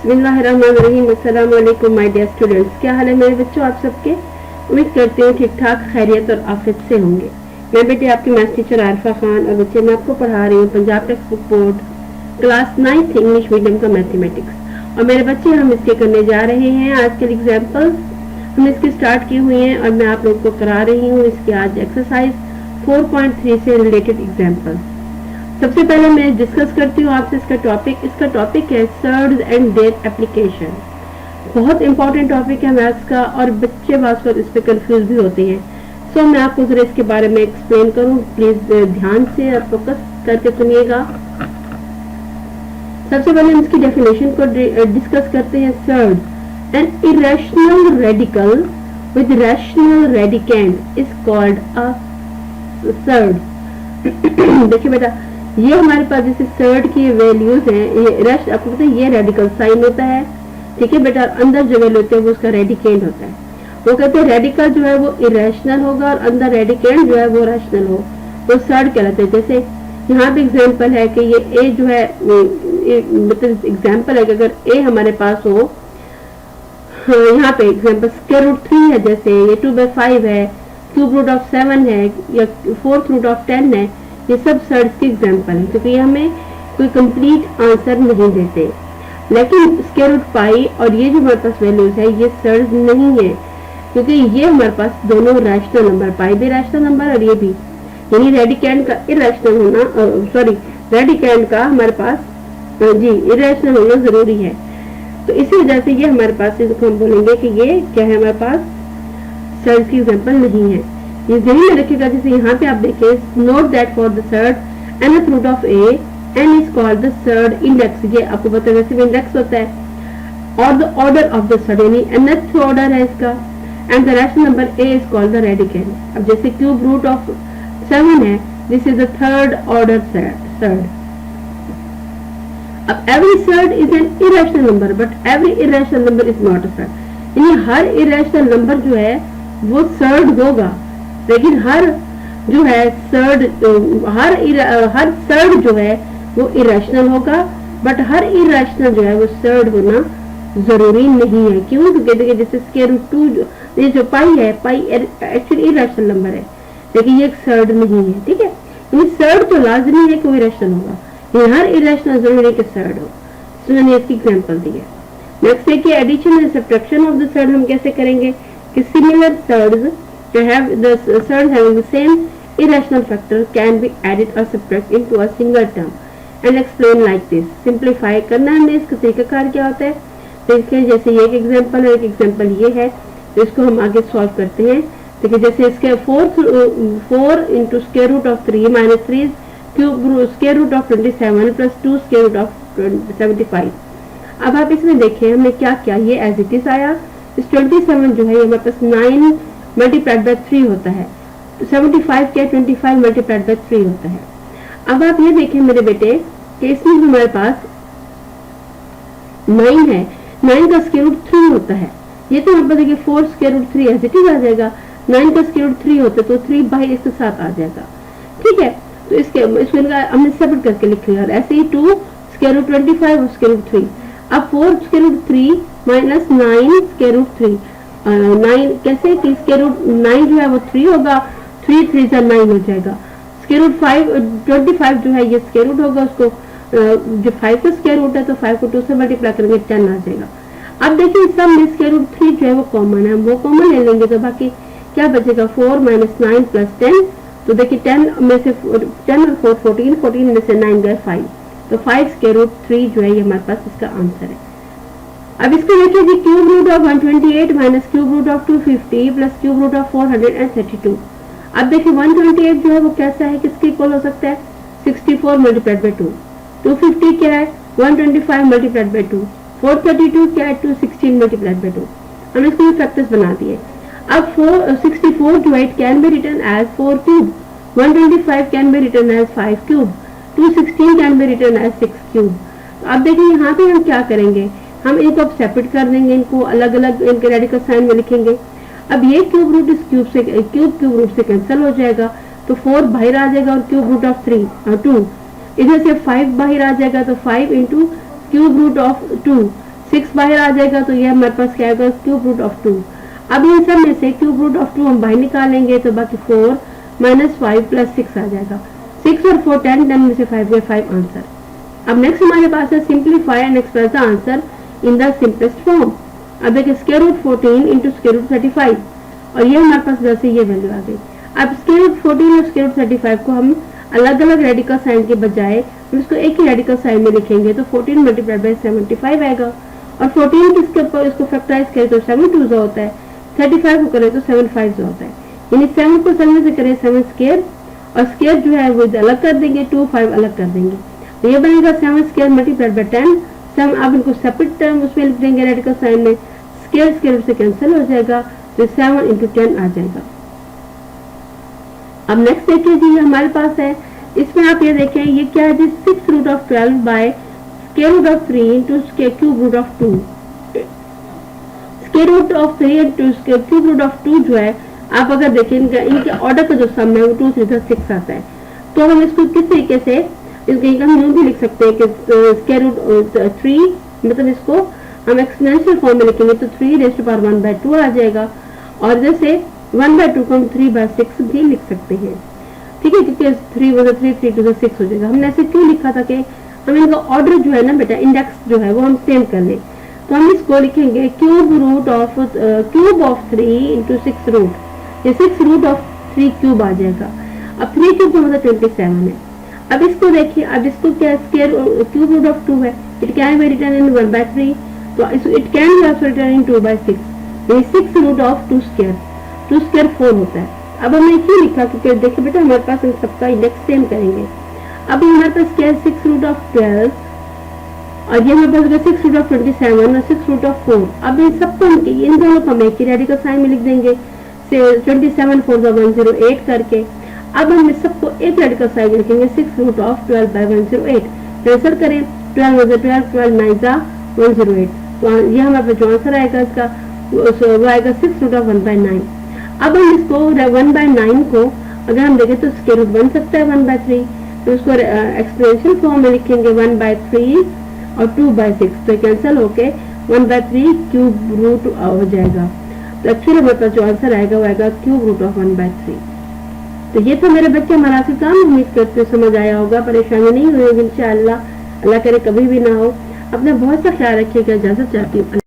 बिस्मिल्लाहिर्रहमानिर्रहीम। अस्सलाम वालेकुम माय डियर स्टूडेंट्स। क्या हाल है मेरे बच्चों आप सबके? उम्मीद करती हूँ ठीक ठाक खैरियत और आफियत से होंगे। मैं बेटे आपकी मैथ्स टीचर आरिफा खान और बच्चे मैं आपको पढ़ा रही हूँ Punjab text book board class 9th English medium का मैथमेटिक्स। और मेरे बच्चे हम इसके करने जा रहे हैं आज के एग्जाम्पल्स। हम इसकी स्टार्ट की हुई हैं और मैं आप लोगों को करा रही हूँ इसकी आज एक्सरसाइज 4.3 से रिलेटेड एग्जाम्पल्स। सबसे पहले मैं डिस्कस करती हूँ आपसे इसका टॉपिक है सर्ड्स एंड देयर एप्लीकेशन। बहुत इंपॉर्टेंट टॉपिक है मैथ्स का और बच्चे वास्तव इस पे कंफ्यूज भी होते हैं। सो मैं आपको जरा इसके बारे में एक्सप्लेन करूँ, प्लीज ध्यान से और फोकस करके सुनिएगा। सबसे पहले हम इसकी डेफिनेशन को डिस्कस करते हैं। Surd an irrational radical with rational radicand is called a surd. देखिए बेटा, ये हमारे पास जैसे सर्ड की वैल्यूज हैं, ये रश आपको पता है ये रेडिकल साइन होता है, ठीक है बेटा। अंदर जो वैल्यू होते हैं वो उसका रेडिकेंड होता है। वो कहते हैं रेडिकल जो है वो इरेशनल होगा और अंदर रेडिकेंड जो है वो रैशनल हो, वो सर्ड कहलाते हैं। जैसे यहाँ पे एग्जांपल है कि ये ए जो है, मतलब एग्जांपल है कि अगर ए हमारे पास हो, यहाँ पे एग्जांपल स्क्वायर रूट 3 है, जैसे ये 2/5 है, क्यूब रूट ऑफ 7 है या 4th रूट ऑफ 10 है, ये सब सर्ड्स के एग्जांपल हैं क्योंकि ये हमें कोई कंप्लीट आंसर नहीं देते। लेकिन स्क्वायर रूट पाई और ये जो हमारे पास वैल्यूज है ये सर्ड्स नहीं है क्योंकि ये हमारे पास दोनों रैशनल नंबर, पाई भी रैशनल नंबर और ये भी, यानी रेडिकेंड का इरेशनल होना, सॉरी रेडिकेंड का हमारे पास जी इरेशनल होना जरूरी है। तो इसी वजह से ये हमारे पास हम बोलेंगे कि ये क्या है, हमारे पास सर्ड्स की एग्जाम्पल नहीं है। ये ध्यान में रखिएगा। जैसे यहाँ पे आप देखें, note that for the surd nth root of a n is called the surd index. ये आपको पता है वैसे भी इंडेक्स होता है। और the order of the surd यानी nth ऑर्डर है इसका, and the rational number a is called the radicand. अब जैसे क्यूब रूट ऑफ 7 है, this is the third order surd. अब every surd is an irrational number but every irrational number is not a surd. यानी हर irrational number जो है वो surd होगा, लेकिन हर जो है सर्ड, हर सर्ड जो है वो इरेशनल होगा, बट हर इरेशनल जो है वो सर्ड होना जरूरी नहीं है। क्यों? क्योंकि देखिए जैसे स्क्वायर रूट 2 ये जो पाई है, पाई एक्चुअली इरेशनल नंबर है लेकिन ये एक सर्ड नहीं है, ठीक है। यानी सर्ड तो लाजमी है कि वो इरेशनल होगा, ये हर इरेशनल जरूरी है कि सर्ड हो। तो मैंने इसकी एग्जांपल दी है। नेक्स्ट है कि addition and subtraction of the surd हम कैसे करेंगे कि similar surds have the surds having the same irrational factor can be added or subtracted into a single term and explain like this। simplify करना है इसका तरीकाकार क्या होता है। देखिए जैसे ये एक एग्जांपल है, एक एग्जांपल ये है, तो इसको हम आगे सॉल्व करते हैं। देखिए जैसे इसके 4 into square root of 3 minus 3 cube square root of 27 plus 2 square root of 75। अब आप इसमें देखें हमने क्या किया, ये एज इट इज आया। इस 27 जो है ये हमारे पास 9 मल्टीप्लाइड बाय 3 होता है, 75 क्या 25 मल्टीप्लाइड बाय 3 होता है। अब आप ये देखें मेरे बेटे कि इसमें हमारे पास 9 है, 9 का स्क्वायर रूट 3 होता है। ये तो हमारे पास देखिए 4 स्क्वायर रूट 3 ऐसे ठीक आ जाएगा। 9 का स्क्वायर रूट 3 होता है तो 3 बाहर इसके साथ आ जाएगा, ठीक है। तो इसको हमने सेपरेट करके लिख लिया। और ऐसे ही 2 स्क्वायर रूट 25 और स्क्वायर रूट 3। अब 4 square root 3 minus 9 square root 3, 9 कैसे कि स्क्वायर रूट 9 जो है वो 3 होगा, 3 3 से 9 हो जाएगा। स्क्वायर रूट 25 जो है ये स्क्वायर रूट होगा, उसको जो 5 का स्क्वायर रूट है तो 5 को 2 से मल्टीप्लाई करेंगे 10 आ जाएगा। अब देखिए सब में स्क्वायर रूट 3 जो है वो कॉमन है, हम वो कॉमन ले लेंगे तो बाकी क्या बचेगा 4 माइनस 9 प्लस 10। तो देखिए 10 में से 10 और 4 14, 14 में से 9 गए 5, तो 5 स्क्वायर रूट 3 जो है ये हमारे पास इसका आंसर है। अब इसको देखिए जी, cube root of 128 minus cube root of 250 plus cube root of 432। अब देखिए 128 जो है वो कैसा है, किसके इक्वल हो सकता है, 64 मल्टीप्लाइड बाय 2। 250 क्या है, 125 मल्टीप्लाइड बाय 2। 432 क्या है, 216 मल्टीप्लाइड बाय 2। हमने इसको फैक्टर्स बना दिए। अब 64 जो है it can be written as 4 cube, 125 can be written as 5 cube, 216 can be written as 6 cube. अब देखिए यहाँ पे हम क्या करेंगे, हम इनको अब सेपरेट कर देंगे, इनको अलग अलग इनके रेडिकल साइन में लिखेंगे। अब ये क्यूब रूट इस क्यूब रूट से कैंसिल हो जाएगा, तो 4 बाहर आ जाएगा और क्यूब रूट ऑफ 2 इधर से 5 बाहर आ जाएगा, तो 5 इंटू क्यूब रूट ऑफ 2 6 बाहर आ जाएगा तो ये हमारे पास क्या आएगा, क्यूब रूट ऑफ 2। अब इन सब में से क्यूब रूट ऑफ 2 हम बाहर निकालेंगे तो बाकी 4 - 5 + 6 आ जाएगा। 6 और 4 10, 10 में से 5 गए, 5 आंसर। अब नेक्स्ट हमारे पास है simplify and express the answer in the simplest form. अब देखिए square root 14 into square root 35 और ये हमारे पास वैसे ये वैल्यू आ गई। अब स्क्वायर रूट 14 और स्क्वायर रूट 35 को हम अलग अलग रेडिकल साइन के बजाय हम इसको एक ही रेडिकल साइन में लिखेंगे तो 14 × 75 आएगा। और 14 किसके ऊपर इसको फैक्टराइज करें तो 7 2 होता है, 35 को करें तो 7 5 होता है, यानी 7 को 7 से करें 7 स्क्वायर और स्क्वायर जो है वो अलग कर देंगे, 2 5 अलग कर देंगे तो ये बनेगा 7 स्क्वायर × 10। 7 अब इनको सेपरेट टर्म उसमें लिख देंगे रेडिकल साइन में, स्क्वायर स्क्वायर से कैंसिल हो जाएगा तो 7 × 10 आ जाएगा। अब नेक्स्ट देखिए जी हमारे पास है, इसमें आप ये देखें ये क्या है जी, 6 root of 12 by square root of 3 into cube root of 2। Square root of 3 into cube root of 2 जो है आप अगर देखें इनके ऑर्डर का जो सम है वो 2 3 6 आता है। तो हम इसको किस तरीके से हम यूं भी लिख सकते हैं कि स्क्वायर रूट 3 मतलब इसको हम एक्सपोनेंशियल फॉर्म में लिखेंगे तो 3⁻1/2 आ जाएगा। और जैसे 1/2 को हम 3/6 भी लिख सकते हैं, ठीक है, क्योंकि 3 × 3 3 × 6 हो जाएगा। हमने ऐसे क्यों लिखा था कि हम इनका ऑर्डर जो है ना बेटा, इंडेक्स जो है वो हम सेम कर लें। तो हम इसको लिखेंगे क्यूब ऑफ 3 इंटू 6 रूट, ये 6 रूट ऑफ 3 क्यूब आ जाएगा। अब 3 क्यूब का मतलब 27 है। अब इसको देखिए, अब इसको क्या स्क्वायर क्यूब रूट ऑफ 2 है, it can be written in 1/3 तो it can be also written in 2/6, ये 6 रूट ऑफ 2 स्क्वायर 4 होता है। अब हमने क्यों लिखा, क्योंकि देखिए बेटा हमारे पास इन सबका इंडेक्स सेम करेंगे। अब हमारे पास क्या है 6 रूट ऑफ 12 और ये हमारे पास होगा 6 रूट ऑफ 27 और 6 रूट ऑफ 4। अब इन सबको इन दोनों को हम एक ही रेडिकल साइन में लिख देंगे, 27 4 108 करके। अब हम इस सबको एक रेडिकल साइन में लिखेंगे 6 रूट ऑफ 12/108। कैंसिल करें, 12 × 12 12 9 108 तो ये हमारे पास जो आंसर आएगा इसका वो आएगा 6 रूट ऑफ 1/9। अब हम इसको 1/9 को अगर हम देखें तो स्क्वायर रूट बन सकता है 1/3 तो उसको एक्सपोनेंशियल फॉर्म में लिखेंगे 1/3 और 2/6 तो कैंसिल होके 1/3 क्यूब रूट हो जाएगा। तो एक्चुअली हमारे पास जो आंसर आएगा वो आएगा क्यूब रूट ऑफ 1/3। तो ये तो मेरे बच्चे हमारा से काम, उम्मीद करते समझ आया होगा, परेशानी नहीं हुई इंशाअल्लाह, अल्लाह करे कभी भी ना हो। अपना बहुत सा ख्याल रखिएगा, इजाजत चाहती हूँ।